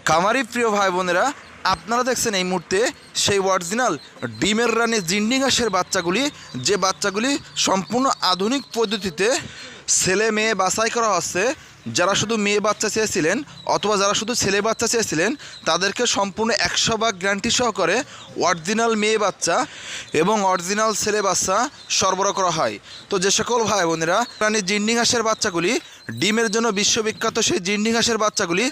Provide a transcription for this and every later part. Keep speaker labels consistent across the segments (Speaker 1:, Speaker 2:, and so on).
Speaker 1: খামারি প্রিয় ভাই বোনেরা, আপনারা দেখছেন এই মুহূর্তে সেই অরিজিনাল ডিমের রানী জিন্ডিং হাঁসের বাচ্চাগুলি, যে বাচ্চাগুলি সম্পূর্ণ আধুনিক পদ্ধতিতে ছেলে মেয়ে বাছাই করা হচ্ছে। যারা শুধু মেয়ে বাচ্চা চেয়েছিলেন অথবা যারা শুধু ছেলে বাচ্চা চেয়েছিলেন তাদেরকে সম্পূর্ণ 100% গ্যারান্টি সহকারে অরিজিনাল মেয়ে বাচ্চা এবং অরিজিনাল ছেলে বাচ্চা সরবরাহ করা হয়। তো যে সকল ভাই বোনেরা রানী জিন্ডিং হাঁসের বাচ্চাগুলি, ডিমের জন্য বিশ্ববিখ্যাত সেই জিন্ডিং হাঁসের বাচ্চাগুলি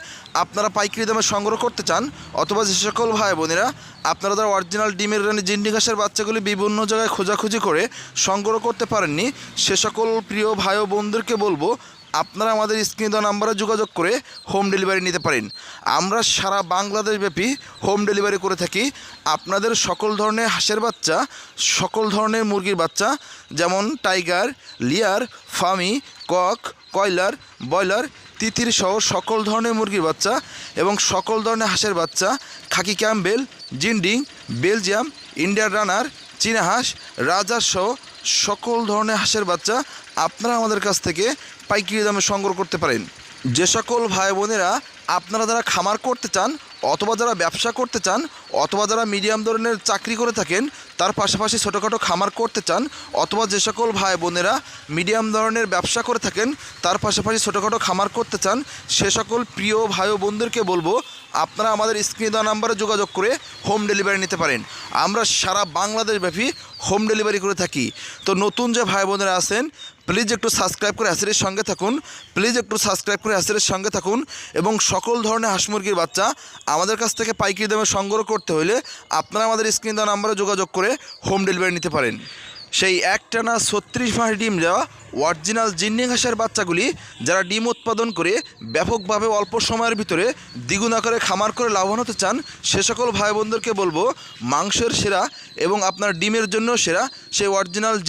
Speaker 1: আপনারা পাইকারি দামে সংগ্রহ করতে চান, অথবা যে সকল ভাই বোনেরা আপনারা যারা অরিজিনাল ডিমের রানী জিন্ডিং হাঁসের বাচ্চাগুলি বিভিন্ন জায়গায় খোঁজাখুঁজি করে সংগ্রহ করতে পারেননি, সে সকল প্রিয় ভাই ও বোনদেরকে বলবো আপনারা আমাদের স্ক্রিনে দেওয়া নাম্বারে যোগাযোগ করে হোম ডেলিভারি নিতে পারেন। আমরা সারা বাংলাদেশব্যাপী হোম ডেলিভারি করে থাকি। আপনাদের সকল ধরনের হাঁসের বাচ্চা, সকল ধরনের মুরগির বাচ্চা, যেমন টাইগার, লিয়ার, ফার্মি, কক, কয়লার, ব্রয়লার, তিতির সহ সকল ধরনের মুরগির বাচ্চা এবং সকল ধরনের হাঁসের বাচ্চা, খাকি ক্যাম্বেল, জিন্ডিং, বেলজিয়াম, ইন্ডিয়ান রানার, চীনা হাঁস, রাজহাঁস সহ সকল ধরনের হাঁসের বাচ্চা আপনারা আমাদের কাছ থেকে পাইকারি দামে সংগ্রহ করতে পারেন। যে সকল ভাই বোনেরা আপনারা যারা খামার করতে চান অথবা যারা ব্যবসা করতে চান অথবা যারা মিডিয়াম ধরনের চাকরি করে থাকেন তার পাশাপাশি ছোটোখাটো খামার করতে চান, অথবা যে সকল ভাই বোনেরা মিডিয়াম ধরনের ব্যবসা করে থাকেন তার পাশাপাশি ছোটোখাটো খামার করতে চান, সে সকল প্রিয় ভাই ও বোনদেরকে বলবো আপনারা আমাদের স্ক্রিনে দেওয়া নাম্বারে যোগাযোগ করে হোম ডেলিভারি নিতে পারেন। আমরা সারা বাংলাদেশব্যাপী হোম ডেলিভারি করে থাকি। তো নতুন যে ভাই বোনেরা আছেন প্লিজ একটু সাবস্ক্রাইব করে হ্যাচারির সঙ্গে থাকুন, প্লিজ একটু সাবস্ক্রাইব করে হ্যাচারির সঙ্গে থাকুন এবং সকল ধরনের হাঁস মুরগির বাচ্চা আমাদের কাছ থেকে পাইকারি দামে সংগ্রহ করতে হলে আপনারা আমাদের স্ক্রিন দেওয়া নাম্বারে যোগাযোগ করে হোম ডেলিভারি নিতে পারেন। সেই একটানা 36 মাস ডিম দেওয়া অরিজিনাল জিন্ডিং হাঁসের বাচ্চাগুলি যারা ডিম উৎপাদন করে ব্যাপকভাবে অল্প সময়ের ভিতরে দ্বিগুণ আকারে খামার করে লাভবান হতে চান, সে সকল ভাই বোনদেরকে বলবো মাংসের সেরা এবং আপনার ডিমের জন্য সেরা সেই অরিজিনাল